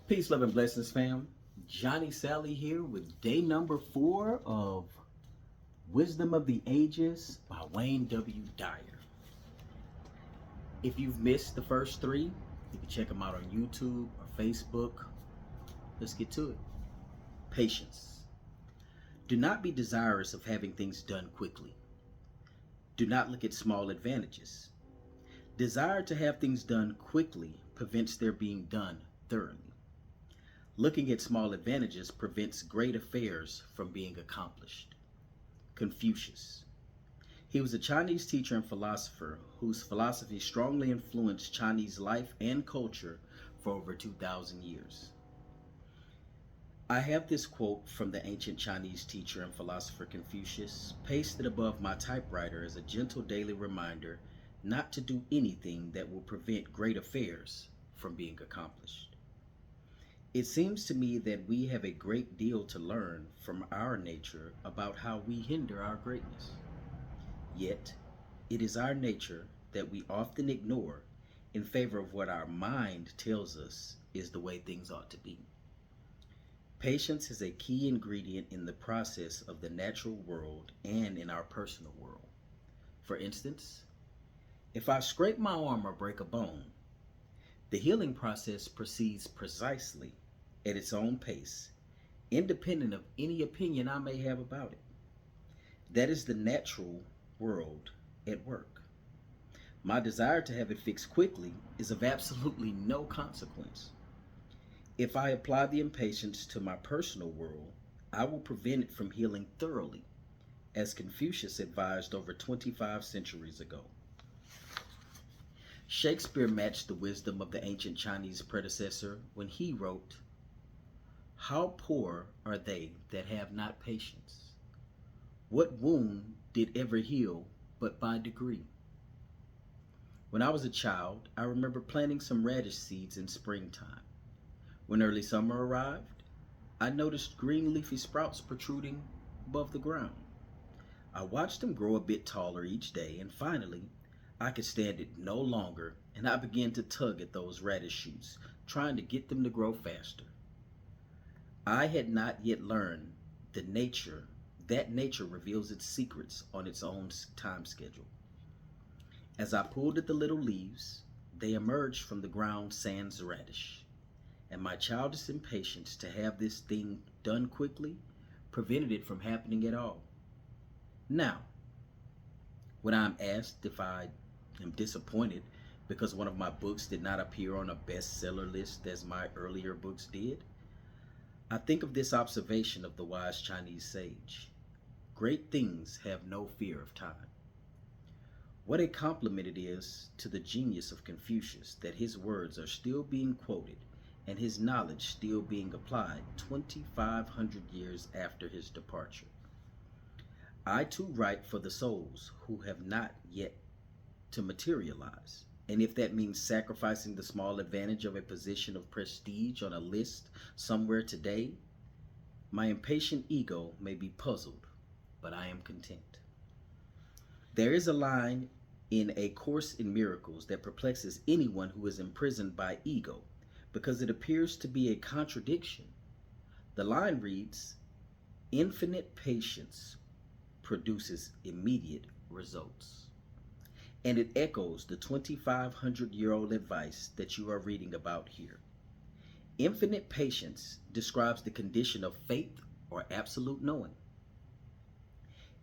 Peace, love, and blessings, fam. Johnny Sally here with day number 4 of Wisdom of the Ages by Wayne W. Dyer. If you've missed the first 3, you can check them out on YouTube or Facebook. Let's get to it. Patience. Do not be desirous of having things done quickly. Do not look at small advantages. Desire to have things done quickly prevents their being done thoroughly. Looking at small advantages prevents great affairs from being accomplished. Confucius. He was a Chinese teacher and philosopher whose philosophy strongly influenced Chinese life and culture for over 2,000 years. I have this quote from the ancient Chinese teacher and philosopher Confucius pasted above my typewriter as a gentle daily reminder not to do anything that will prevent great affairs from being accomplished. It seems to me that we have a great deal to learn from our nature about how we hinder our greatness. Yet, it is our nature that we often ignore in favor of what our mind tells us is the way things ought to be. Patience is a key ingredient in the process of the natural world and in our personal world. For instance, if I scrape my arm or break a bone, the healing process proceeds precisely at its own pace, independent of any opinion I may have about it. That is the natural world at work. My desire to have it fixed quickly is of absolutely no consequence. If I apply the impatience to my personal world, I will prevent it from healing thoroughly, as Confucius advised over 25 centuries ago. Shakespeare matched the wisdom of the ancient Chinese predecessor when he wrote, "How poor are they that have not patience? What wound did ever heal but by degree?" When I was a child, I remember planting some radish seeds in springtime. When early summer arrived, I noticed green leafy sprouts protruding above the ground. I watched them grow a bit taller each day, and finally, I could stand it no longer, and I began to tug at those radish shoots, trying to get them to grow faster. I had not yet learned that nature reveals its secrets on its own time schedule. As I pulled at the little leaves, they emerged from the ground sans radish, and my childish impatience to have this thing done quickly prevented it from happening at all. Now, when I'm asked if I am disappointed because one of my books did not appear on a bestseller list as my earlier books did, I think of this observation of the wise Chinese sage: great things have no fear of time. What a compliment it is to the genius of Confucius that his words are still being quoted and his knowledge still being applied 2,500 years after his departure. I too write for the souls who have not yet to materialize. And if that means sacrificing the small advantage of a position of prestige on a list somewhere today, my impatient ego may be puzzled, but I am content. There is a line in A Course in Miracles that perplexes anyone who is imprisoned by ego because it appears to be a contradiction. The line reads, "Infinite patience produces immediate results." And it echoes the 2,500-year-old advice that you are reading about here. Infinite patience describes the condition of faith or absolute knowing.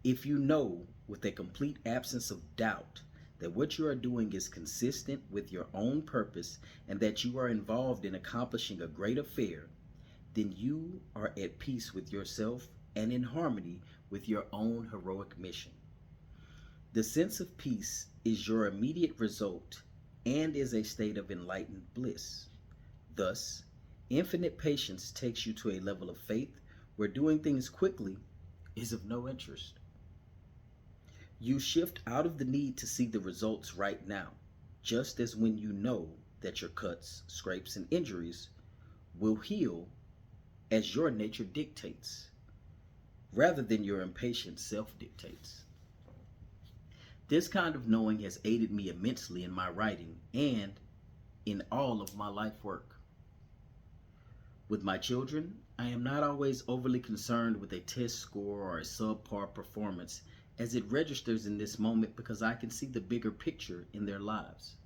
If you know with a complete absence of doubt that what you are doing is consistent with your own purpose and that you are involved in accomplishing a great affair, then you are at peace with yourself and in harmony with your own heroic mission. The sense of peace is your immediate result and is a state of enlightened bliss. Thus, infinite patience takes you to a level of faith where doing things quickly is of no interest. You shift out of the need to see the results right now, just as when you know that your cuts, scrapes, and injuries will heal as your nature dictates, rather than your impatient self dictates. This kind of knowing has aided me immensely in my writing and in all of my life work. With my children, I am not always overly concerned with a test score or a subpar performance as it registers in this moment because I can see the bigger picture in their lives.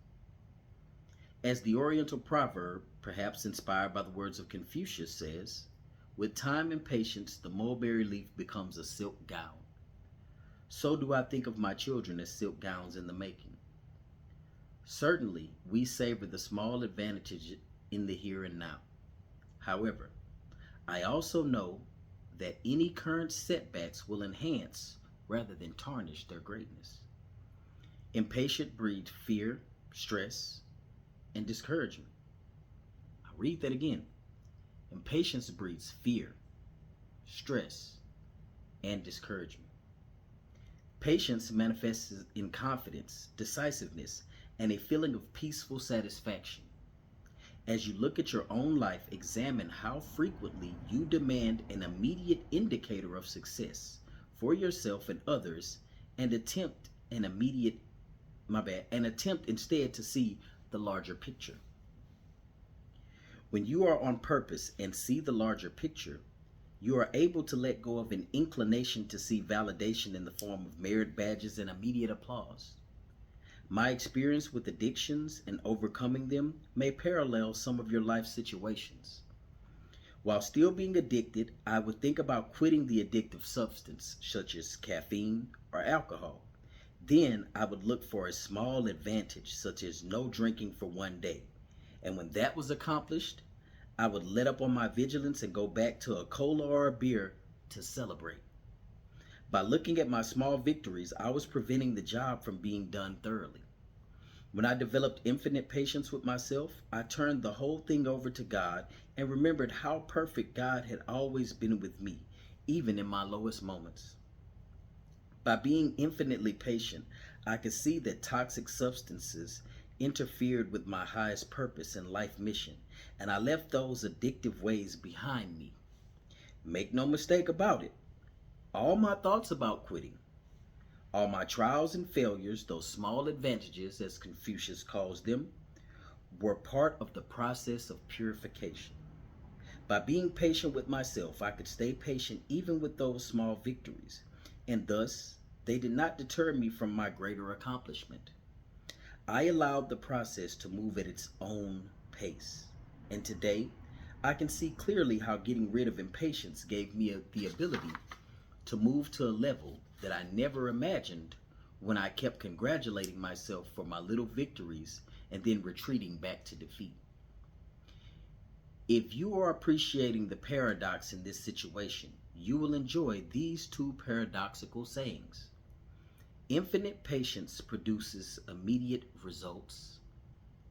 As the Oriental proverb, perhaps inspired by the words of Confucius, says, with time and patience, the mulberry leaf becomes a silk gown. So do I think of my children as silk gowns in the making. Certainly, we savor the small advantages in the here and now. However, I also know that any current setbacks will enhance rather than tarnish their greatness. Impatience breeds fear, stress, and discouragement. I'll read that again. Impatience breeds fear, stress, and discouragement. Patience manifests in confidence, decisiveness, and a feeling of peaceful satisfaction. As you look at your own life, examine how frequently you demand an immediate indicator of success for yourself and others and attempt instead to see the larger picture. When you are on purpose and see the larger picture, you are able to let go of an inclination to see validation in the form of merit badges and immediate applause. My experience with addictions and overcoming them may parallel some of your life situations. While still being addicted, I would think about quitting the addictive substance, such as caffeine or alcohol. Then I would look for a small advantage, such as no drinking for one day. And when that was accomplished, I would let up on my vigilance and go back to a cola or a beer to celebrate. By looking at my small victories, I was preventing the job from being done thoroughly. When I developed infinite patience with myself, I turned the whole thing over to God and remembered how perfect God had always been with me, even in my lowest moments. By being infinitely patient, I could see that toxic substances interfered with my highest purpose and life mission, and I left those addictive ways behind me. Make no mistake about it, all my thoughts about quitting, all my trials and failures, those small advantages, as Confucius calls them, were part of the process of purification. By being patient with myself, I could stay patient even with those small victories, and thus they did not deter me from my greater accomplishment. I allowed the process to move at its own pace, and today I can see clearly how getting rid of impatience gave me the ability to move to a level that I never imagined when I kept congratulating myself for my little victories and then retreating back to defeat. If you are appreciating the paradox in this situation, you will enjoy these two paradoxical sayings. Infinite patience produces immediate results,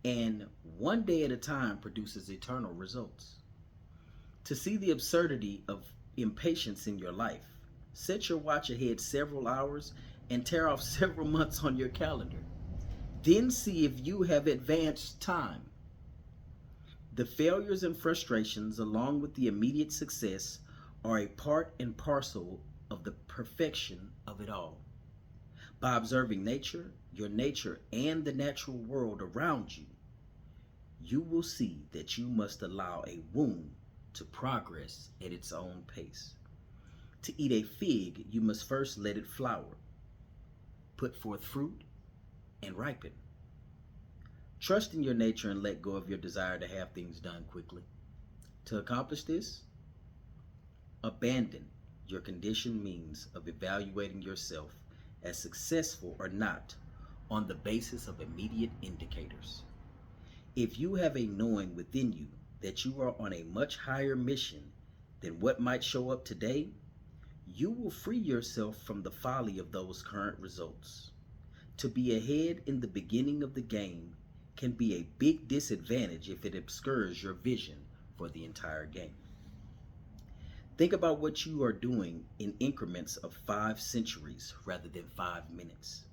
and one day at a time produces eternal results. To see the absurdity of impatience in your life, set your watch ahead several hours and tear off several months on your calendar. Then see if you have advanced time. The failures and frustrations, along with the immediate success, are a part and parcel of the perfection of it all. By observing nature, your nature, and the natural world around you, you will see that you must allow a womb to progress at its own pace. To eat a fig, you must first let it flower, put forth fruit, and ripen. Trust in your nature and let go of your desire to have things done quickly. To accomplish this, abandon your conditioned means of evaluating yourself as successful or not on the basis of immediate indicators. If you have a knowing within you that you are on a much higher mission than what might show up today, you will free yourself from the folly of those current results. To be ahead in the beginning of the game can be a big disadvantage if it obscures your vision for the entire game. Think about what you are doing in increments of 5 centuries rather than 5 minutes.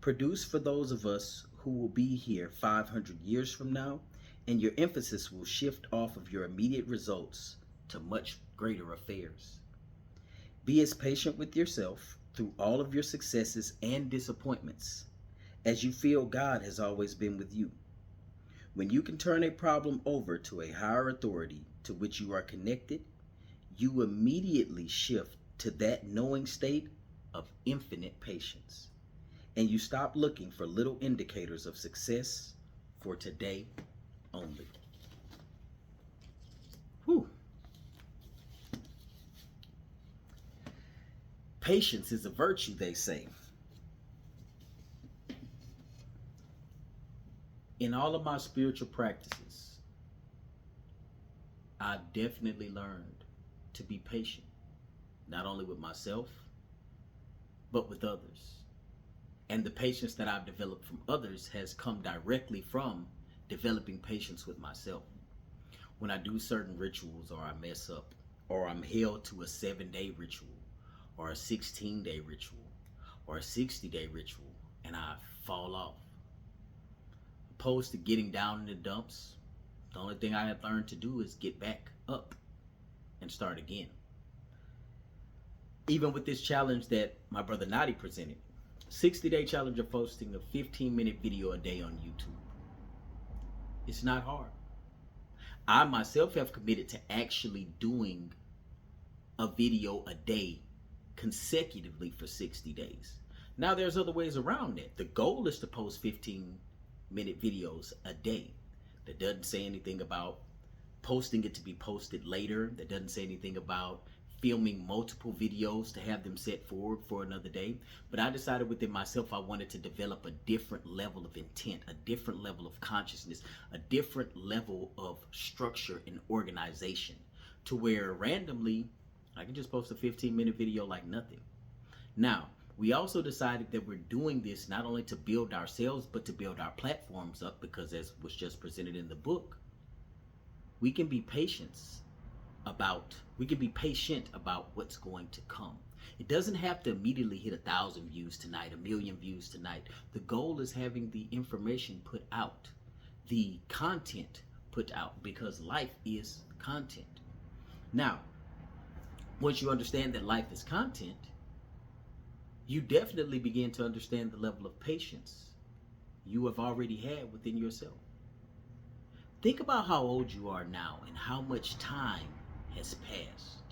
Produce for those of us who will be here 500 years from now, and your emphasis will shift off of your immediate results to much greater affairs. Be as patient with yourself through all of your successes and disappointments as you feel God has always been with you. When you can turn a problem over to a higher authority to which you are connected, you immediately shift to that knowing state of infinite patience. And you stop looking for little indicators of success for today only. Whew. Patience is a virtue, they say. In all of my spiritual practices, I've definitely learned to be patient, not only with myself, but with others. And the patience that I've developed from others has come directly from developing patience with myself. When I do certain rituals, or I mess up, or I'm held to a 7-day ritual, or a 16-day ritual, or a 60-day ritual, and I fall off. Opposed to getting down in the dumps, the only thing I have learned to do is get back up and start again. Even with this challenge that my brother Nadi presented, 60-day challenge of posting a 15-minute video a day on YouTube. It's not hard. I myself have committed to actually doing a video a day consecutively for 60 days. Now there's other ways around that. The goal is to post 15-minute videos a day. That doesn't say anything about posting it to be posted later. That doesn't say anything about filming multiple videos to have them set forward for another day. But I decided within myself I wanted to develop a different level of intent, a different level of consciousness, a different level of structure and organization, to where randomly I can just post a 15-minute video like nothing. Now, we also decided that we're doing this not only to build ourselves, but to build our platforms up, because as was just presented in the book, we can be patient about what's going to come. It doesn't have to immediately hit 1,000 views tonight, 1,000,000 views tonight. The goal is having the information put out, the content put out, because life is content. Now, once you understand that life is content, you definitely begin to understand the level of patience you have already had within yourself. Think about how old you are now and how much time has passed.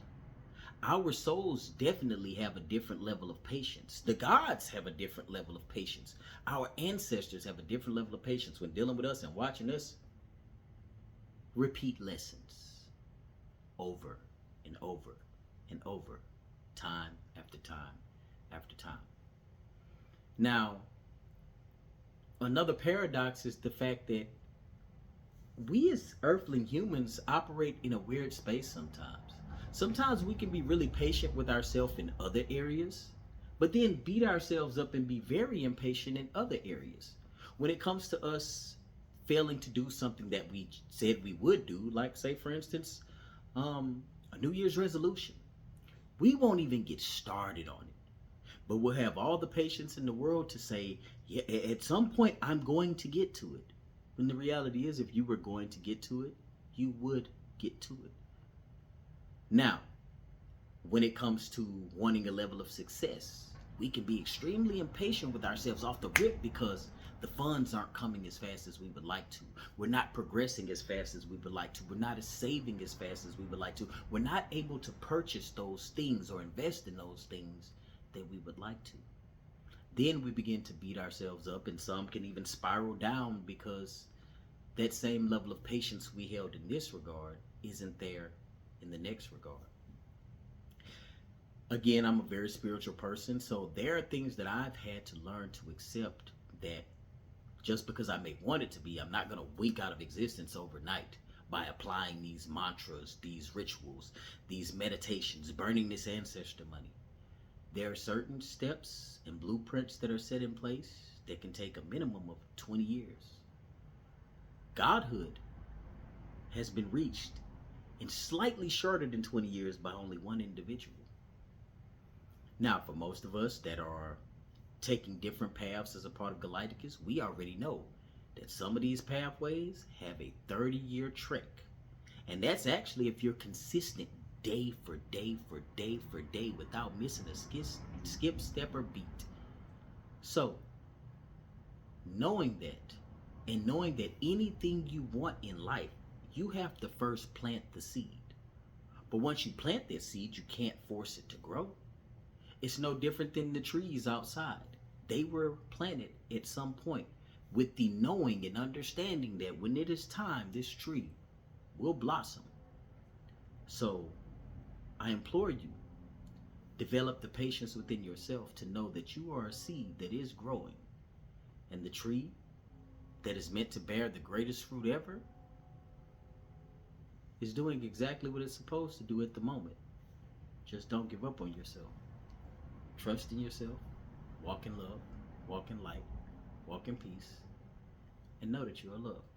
Our souls definitely have a different level of patience. The gods have a different level of patience. Our ancestors have a different level of patience when dealing with us and watching us repeat lessons over and over and over, time after time after time. Now, another paradox is the fact that we as earthly humans operate in a weird space sometimes. Sometimes we can be really patient with ourselves in other areas, but then beat ourselves up and be very impatient in other areas. When it comes to us failing to do something that we said we would do, like say for instance, a New Year's resolution, we won't even get started on it. But we'll have all the patience in the world to say, yeah, at some point I'm going to get to it. When the reality is, if you were going to get to it, you would get to it. Now, when it comes to wanting a level of success, we can be extremely impatient with ourselves off the rip because the funds aren't coming as fast as we would like to. We're not progressing as fast as we would like to. We're not saving as fast as we would like to. We're not able to purchase those things or invest in those things that we would like to. Then we begin to beat ourselves up, and some can even spiral down because that same level of patience we held in this regard isn't there in the next regard. Again, I'm a very spiritual person, so there are things that I've had to learn to accept that just because I may want it to be, I'm not going to wink out of existence overnight by applying these mantras, these rituals, these meditations, burning this ancestor money. There are certain steps and blueprints that are set in place that can take a minimum of 20 years. Godhood has been reached in slightly shorter than 20 years by only one individual. Now, for most of us that are taking different paths as a part of Galacticus, we already know that some of these pathways have a 30-year trek. And that's actually if you're consistent day for day for day for day without missing a skip, step, or beat. So, knowing that, And knowing that anything you want in life, you have to first plant the seed. But once you plant that seed, you can't force it to grow. It's no different than the trees outside. They were planted at some point with the knowing and understanding that when it is time, this tree will blossom. So I implore you, develop the patience within yourself to know that you are a seed that is growing. And the tree that is meant to bear the greatest fruit ever is doing exactly what it's supposed to do at the moment. Just don't give up on yourself. Trust in yourself. Walk in love. Walk in light. Walk in peace. And know that you are loved.